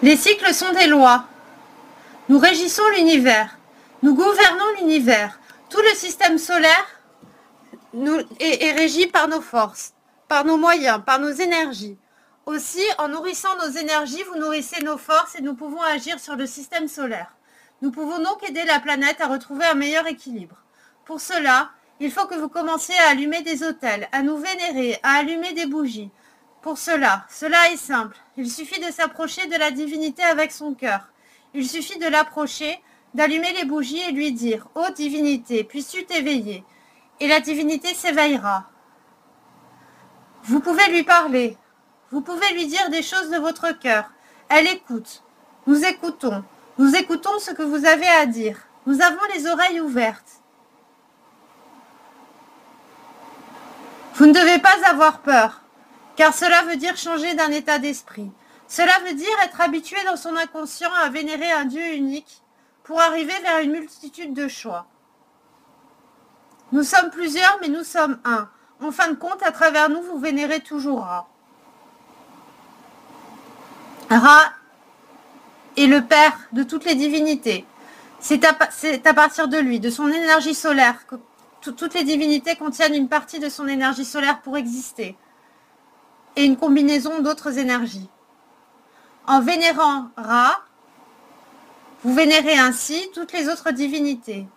Les cycles sont des lois. Nous régissons l'univers. Nous gouvernons l'univers. Tout le système solaire est régi par nos forces, par nos moyens, par nos énergies. Aussi, en nourrissant nos énergies, vous nourrissez nos forces et nous pouvons agir sur le système solaire. Nous pouvons donc aider la planète à retrouver un meilleur équilibre. Pour cela, il faut que vous commenciez à allumer des autels, à nous vénérer, à allumer des bougies. Pour cela est simple. Il suffit de s'approcher de la divinité avec son cœur. Il suffit de l'approcher, d'allumer les bougies et lui dire « Ô divinité, puisses-tu t'éveiller ?» Et la divinité s'éveillera. Vous pouvez lui parler. Vous pouvez lui dire des choses de votre cœur. Elle écoute. Nous écoutons. Nous écoutons ce que vous avez à dire. Nous avons les oreilles ouvertes. Vous ne devez pas avoir peur, car cela veut dire changer d'un état d'esprit. Cela veut dire être habitué dans son inconscient à vénérer un Dieu unique pour arriver vers une multitude de choix. Nous sommes plusieurs, mais nous sommes un. En fin de compte, à travers nous, vous vénérez toujours Ra. Ra est le père de toutes les divinités. C'est à partir de lui, de son énergie solaire, que toutes les divinités contiennent une partie de son énergie solaire pour exister et une combinaison d'autres énergies. En vénérant Ra, vous vénérez ainsi toutes les autres divinités.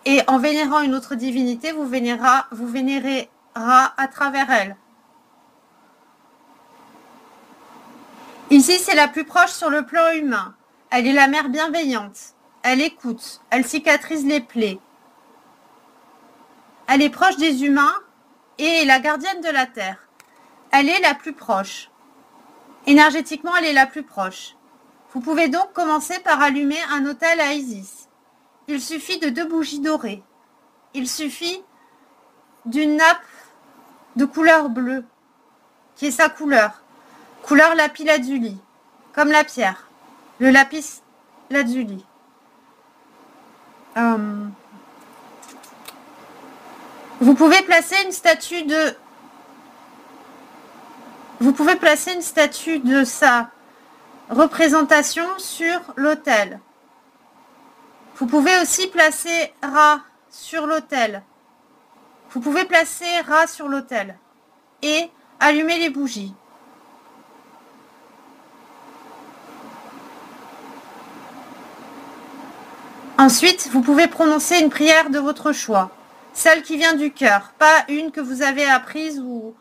Et en vénérant une autre divinité, vous vénérez Ra à travers elle. Ici, c'est la plus proche sur le plan humain. Elle est la mère bienveillante. Elle écoute. Elle cicatrise les plaies. Elle est proche des humains et est la gardienne de la terre. Elle est la plus proche. Énergétiquement, elle est la plus proche. Vous pouvez donc commencer par allumer un autel à Isis. Il suffit de 2 bougies dorées. Il suffit d'une nappe de couleur bleue, qui est sa couleur. Couleur lapis lazuli, comme la pierre. Le lapis lazuli. Vous pouvez placer une statue de sa représentation sur l'autel. Vous pouvez aussi placer Ra sur l'autel. Vous pouvez placer Ra sur l'autel et allumer les bougies. Ensuite, vous pouvez prononcer une prière de votre choix. Celle qui vient du cœur, pas une que vous avez apprise ou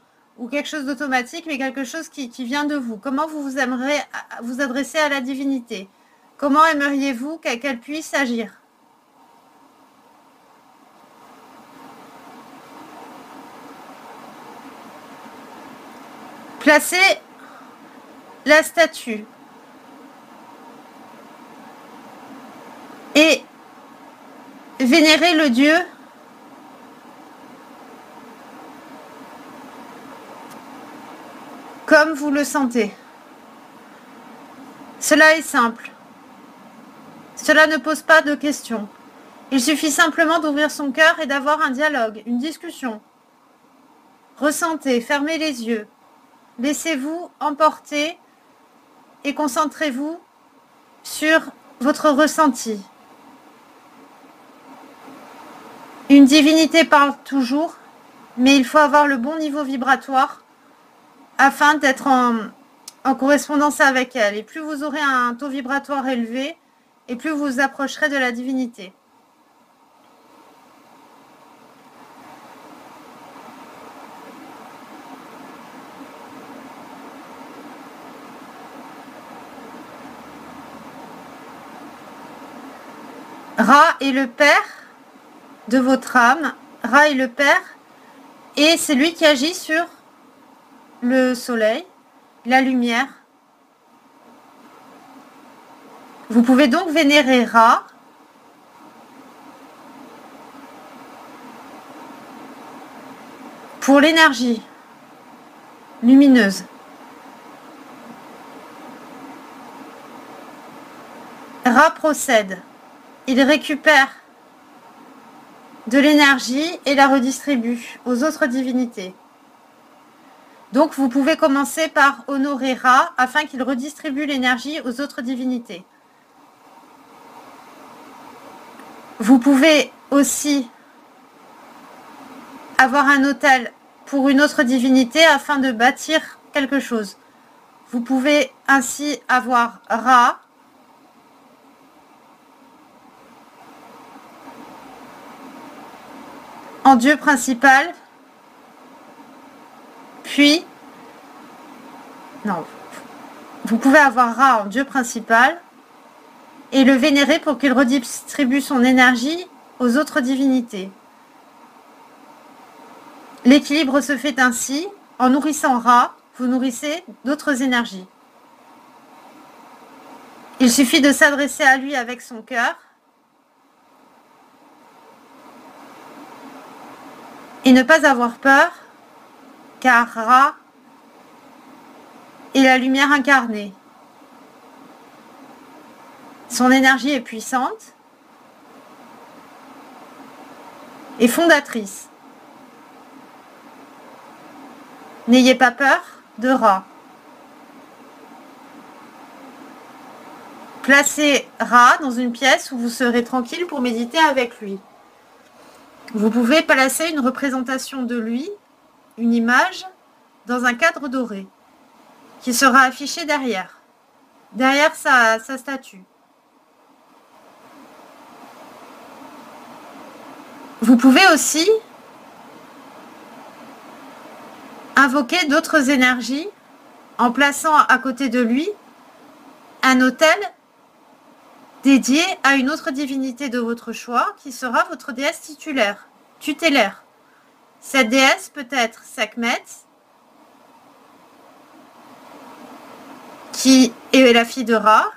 quelque chose d'automatique, mais quelque chose qui vient de vous. Comment vous aimeriez vous adresser à la divinité? Comment aimeriez-vous qu'elle puisse agir? Placez la statue et vénérez le Dieu comme vous le sentez. Cela est simple. Cela ne pose pas de questions. Il suffit simplement d'ouvrir son cœur et d'avoir un dialogue, une discussion. Ressentez, fermez les yeux. Laissez-vous emporter et concentrez-vous sur votre ressenti. Une divinité parle toujours, mais il faut avoir le bon niveau vibratoire afin d'être en correspondance avec elle. Et plus vous aurez un taux vibratoire élevé, et plus vous vous approcherez de la divinité. Ra est le père de votre âme. Ra est le père et c'est lui qui agit sur le soleil, la lumière. Vous pouvez donc vénérer Ra pour l'énergie lumineuse. Ra procède. Il récupère de l'énergie et la redistribue aux autres divinités. Donc, vous pouvez commencer par honorer Ra afin qu'il redistribue l'énergie aux autres divinités. Vous pouvez aussi avoir un autel pour une autre divinité afin de bâtir quelque chose. Vous pouvez ainsi avoir Ra en dieu principal, puis, non, vous pouvez avoir Ra en dieu principal et le vénérer pour qu'il redistribue son énergie aux autres divinités. L'équilibre se fait ainsi, en nourrissant Ra, vous nourrissez d'autres énergies. Il suffit de s'adresser à lui avec son cœur et ne pas avoir peur, car Ra est la lumière incarnée. Son énergie est puissante et fondatrice. N'ayez pas peur de Ra. Placez Ra dans une pièce où vous serez tranquille pour méditer avec lui. Vous pouvez placer une représentation de lui, une image, dans un cadre doré, qui sera affiché derrière sa statue. Vous pouvez aussi invoquer d'autres énergies en plaçant à côté de lui un autel dédié à une autre divinité de votre choix qui sera votre déesse tutélaire. Cette déesse peut être Sekhmet, qui est la fille de Ra,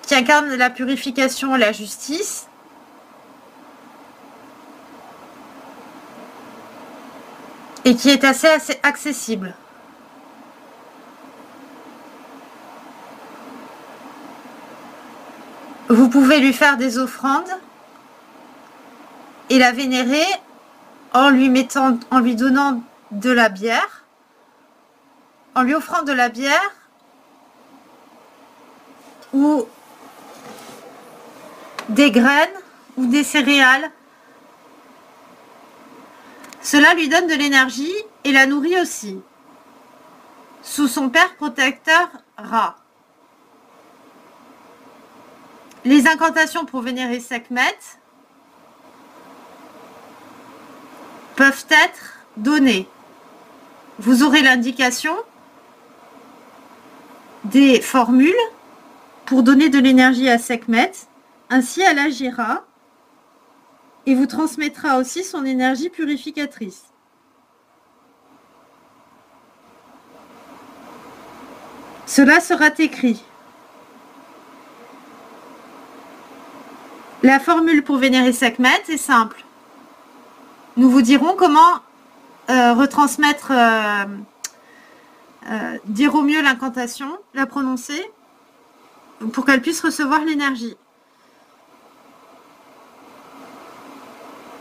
qui incarne la purification et la justice, et qui est assez accessible. Vous pouvez lui faire des offrandes et la vénérer en lui donnant de la bière, en lui offrant de la bière ou des graines ou des céréales. Cela lui donne de l'énergie et la nourrit aussi, sous son père protecteur Ra. Les incantations pour vénérer Sekhmet peuvent être données. Vous aurez l'indication des formules pour donner de l'énergie à Sekhmet, ainsi elle agira et vous transmettra aussi son énergie purificatrice. Cela sera écrit. La formule pour vénérer Sekhmet est simple. Nous vous dirons comment retransmettre, dire au mieux l'incantation, la prononcer, pour qu'elle puisse recevoir l'énergie.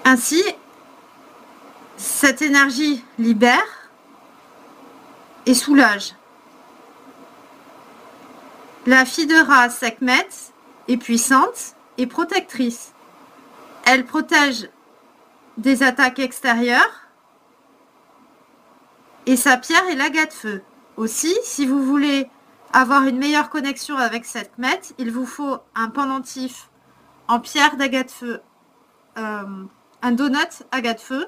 Ainsi, cette énergie libère et soulage. La fille de Ra, Sekhmet, est puissante et protectrice. Elle protège des attaques extérieures et sa pierre est l'agate feu. Aussi, si vous voulez avoir une meilleure connexion avec Sekhmet, il vous faut un pendentif en pierre d'agate feu, un donut agate feu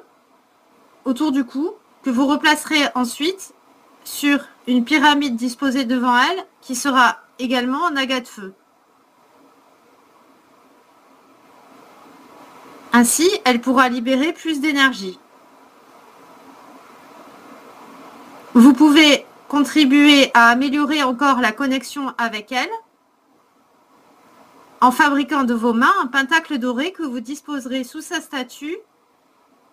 autour du cou que vous replacerez ensuite sur une pyramide disposée devant elle qui sera également en agate feu. Ainsi, elle pourra libérer plus d'énergie. Vous pouvez contribuer à améliorer encore la connexion avec elle en fabriquant de vos mains un pentacle doré que vous disposerez sous sa statue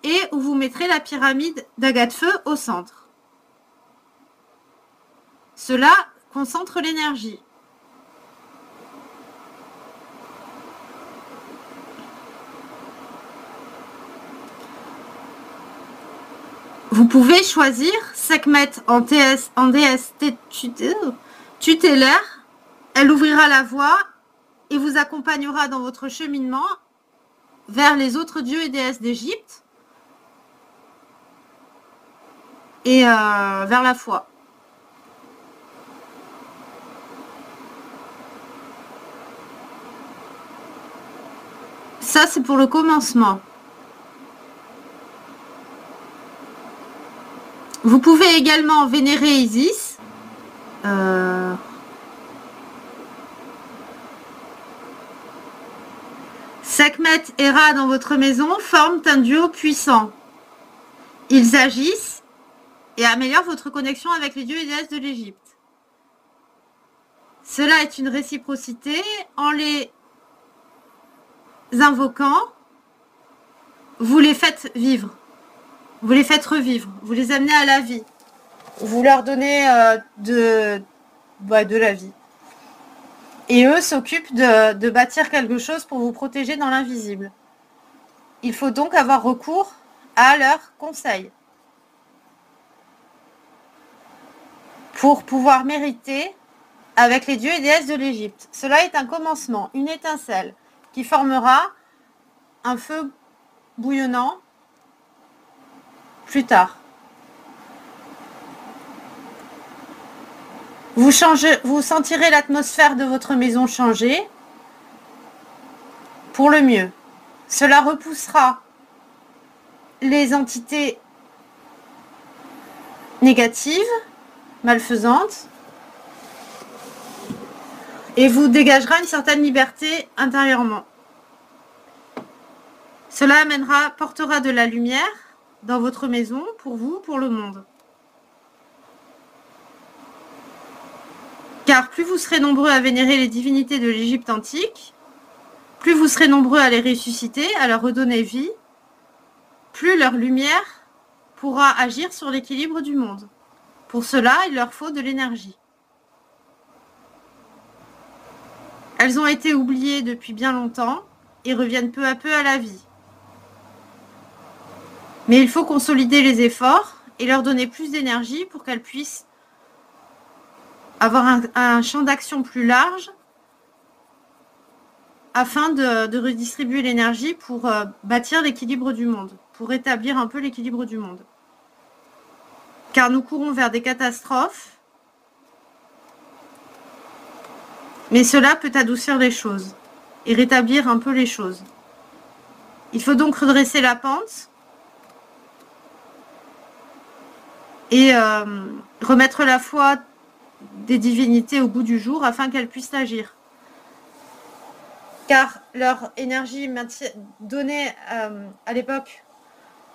et où vous mettrez la pyramide d'agate feu au centre. Cela concentre l'énergie. Vous pouvez choisir Sekhmet en déesse tutélaire. Elle ouvrira la voie et vous accompagnera dans votre cheminement vers les autres dieux et déesses d'Égypte et vers la foi. Ça, c'est pour le commencement. Vous pouvez également vénérer Isis. Sekhmet et Ra dans votre maison forment un duo puissant. Ils agissent et améliorent votre connexion avec les dieux et déesses de l'Égypte. Cela est une réciprocité. En les invoquant, vous les faites vivre. Vous les faites revivre. Vous les amenez à la vie. Vous leur donnez de la vie. Et eux s'occupent de bâtir quelque chose pour vous protéger dans l'invisible. Il faut donc avoir recours à leurs conseils pour pouvoir mériter avec les dieux et déesses de l'Égypte. Cela est un commencement, une étincelle qui formera un feu bouillonnant plus tard. Vous sentirez l'atmosphère de votre maison changer pour le mieux. Cela repoussera les entités négatives, malfaisantes, et vous dégagera une certaine liberté intérieurement. Cela portera de la lumière dans votre maison, pour vous, pour le monde. Car plus vous serez nombreux à vénérer les divinités de l'Égypte antique, plus vous serez nombreux à les ressusciter, à leur redonner vie, plus leur lumière pourra agir sur l'équilibre du monde. Pour cela, il leur faut de l'énergie. Elles ont été oubliées depuis bien longtemps et reviennent peu à peu à la vie. Mais il faut consolider les efforts et leur donner plus d'énergie pour qu'elles puissent avoir un champ d'action plus large afin de redistribuer l'énergie pour bâtir l'équilibre du monde, pour rétablir un peu l'équilibre du monde. Car nous courons vers des catastrophes, mais cela peut adoucir les choses et rétablir un peu les choses. Il faut donc redresser la pente et remettre la foi des divinités au goût du jour afin qu'elles puissent agir. Car leur énergie donnait à l'époque,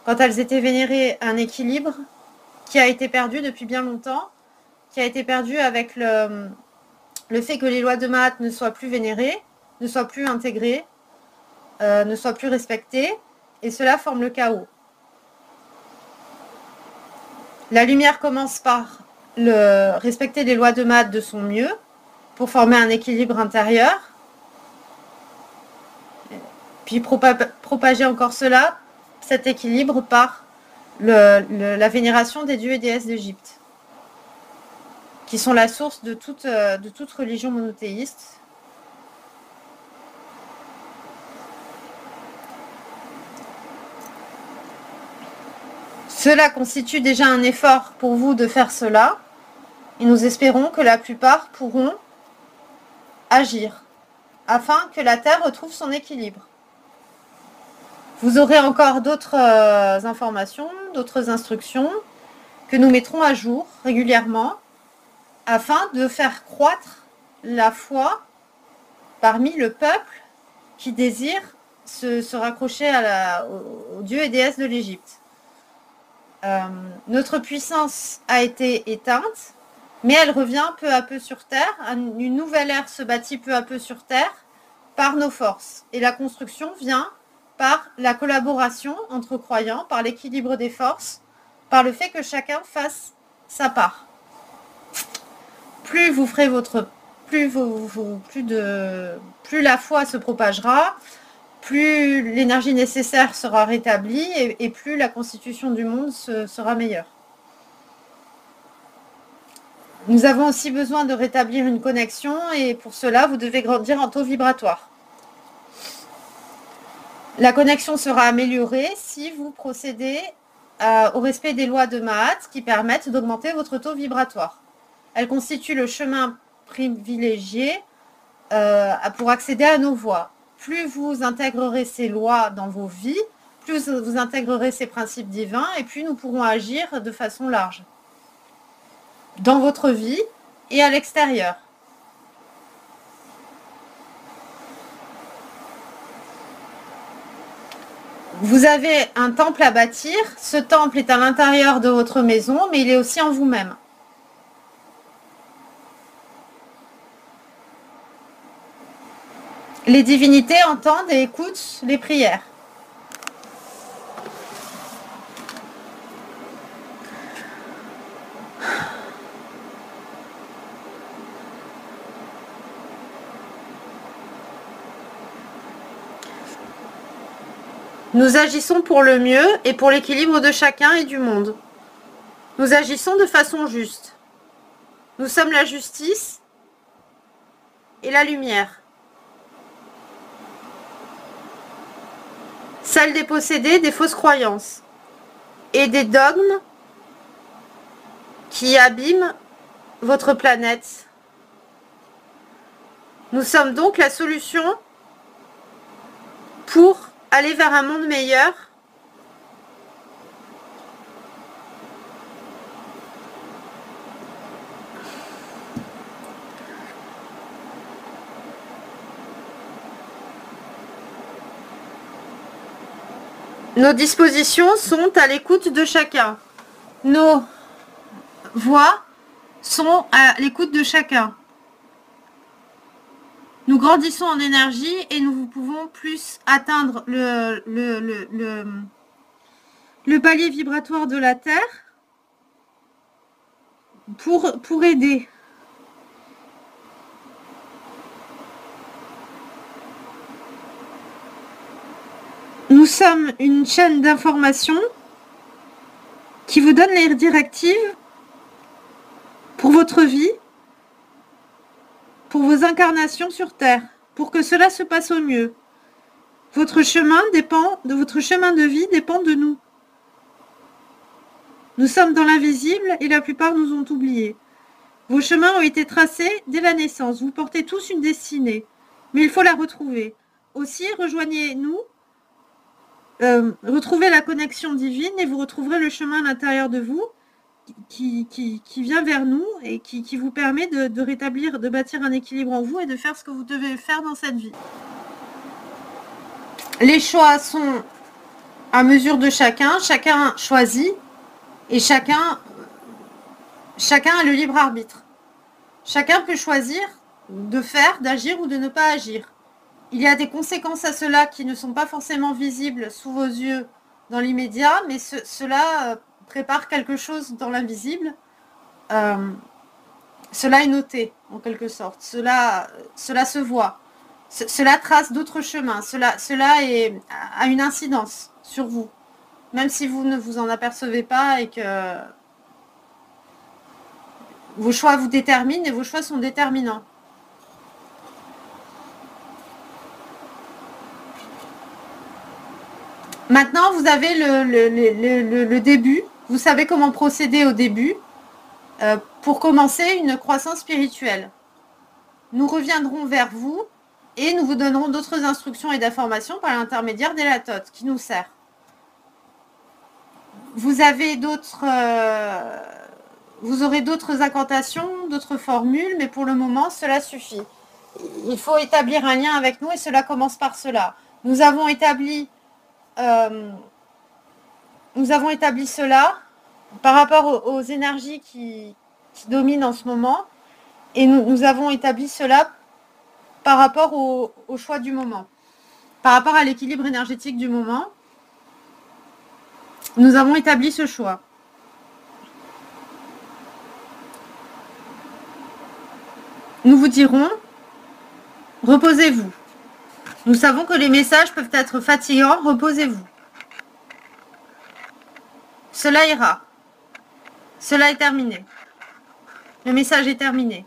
quand elles étaient vénérées, un équilibre qui a été perdu depuis bien longtemps, qui a été perdu avec le fait que les lois de Maat ne soient plus vénérées, ne soient plus intégrées, ne soient plus respectées, et cela forme le chaos. La lumière commence par respecter les lois de Maat de son mieux pour former un équilibre intérieur, puis propager encore cet équilibre par la vénération des dieux et déesses d'Égypte, qui sont la source de toute religion monothéiste. Cela constitue déjà un effort pour vous de faire cela, et nous espérons que la plupart pourront agir afin que la Terre retrouve son équilibre. Vous aurez encore d'autres informations, d'autres instructions que nous mettrons à jour régulièrement afin de faire croître la foi parmi le peuple qui désire se raccrocher aux dieux et déesses de l'Égypte. Notre puissance a été éteinte, mais elle revient peu à peu sur Terre. Une nouvelle ère se bâtit peu à peu sur Terre par nos forces. Et la construction vient par la collaboration entre croyants, par l'équilibre des forces, par le fait que chacun fasse sa part. Plus vous ferez plus la foi se propagera, plus l'énergie nécessaire sera rétablie et plus la constitution du monde sera meilleure. Nous avons aussi besoin de rétablir une connexion et pour cela, vous devez grandir en taux vibratoire. La connexion sera améliorée si vous procédez au respect des lois de Mahat qui permettent d'augmenter votre taux vibratoire. Elle constitue le chemin privilégié pour accéder à nos voies. Plus vous intégrerez ces lois dans vos vies, plus vous intégrerez ces principes divins et plus nous pourrons agir de façon large dans votre vie et à l'extérieur. Vous avez un temple à bâtir. Ce temple est à l'intérieur de votre maison, mais il est aussi en vous-même. Les divinités entendent et écoutent les prières. Nous agissons pour le mieux et pour l'équilibre de chacun et du monde. Nous agissons de façon juste. Nous sommes la justice et la lumière. Celle des possédés des fausses croyances et des dogmes qui abîment votre planète. Nous sommes donc la solution pour aller vers un monde meilleur. Nos dispositions sont à l'écoute de chacun. Nos voix sont à l'écoute de chacun. Nous grandissons en énergie et nous pouvons plus atteindre le palier vibratoire de la Terre pour aider. Nous sommes une chaîne d'information qui vous donne les directives pour votre vie, pour vos incarnations sur Terre, pour que cela se passe au mieux. Votre chemin de vie dépend de nous. Nous sommes dans l'invisible et la plupart nous ont oubliés. Vos chemins ont été tracés dès la naissance. Vous portez tous une destinée, mais il faut la retrouver. Aussi, rejoignez-nous, retrouvez la connexion divine et vous retrouverez le chemin à l'intérieur de vous qui vient vers nous et qui vous permet de rétablir, de bâtir un équilibre en vous et de faire ce que vous devez faire dans cette vie. Les choix sont à mesure de chacun choisit et chacun a le libre arbitre. Chacun peut choisir de faire, d'agir ou de ne pas agir. Il y a des conséquences à cela qui ne sont pas forcément visibles sous vos yeux dans l'immédiat, mais cela prépare quelque chose dans l'invisible. Cela est noté, en quelque sorte. Cela se voit. Cela trace d'autres chemins. Cela a une incidence sur vous. Même si vous ne vous en apercevez pas et que vos choix vous déterminent et vos choix sont déterminants. Maintenant, vous avez le début. Vous savez comment procéder au début pour commencer une croissance spirituelle. Nous reviendrons vers vous et nous vous donnerons d'autres instructions et d'informations par l'intermédiaire d'Elatot qui nous sert. Vous avez vous aurez d'autres incantations, d'autres formules, mais pour le moment, cela suffit. Il faut établir un lien avec nous et cela commence par cela. Nous avons établi cela par rapport aux énergies qui dominent en ce moment et nous avons établi cela par rapport au choix du moment, par rapport à l'équilibre énergétique du moment. Nous avons établi ce choix. Nous vous dirons, reposez-vous. Nous savons que les messages peuvent être fatigants. Reposez-vous. Cela ira. Cela est terminé. Le message est terminé.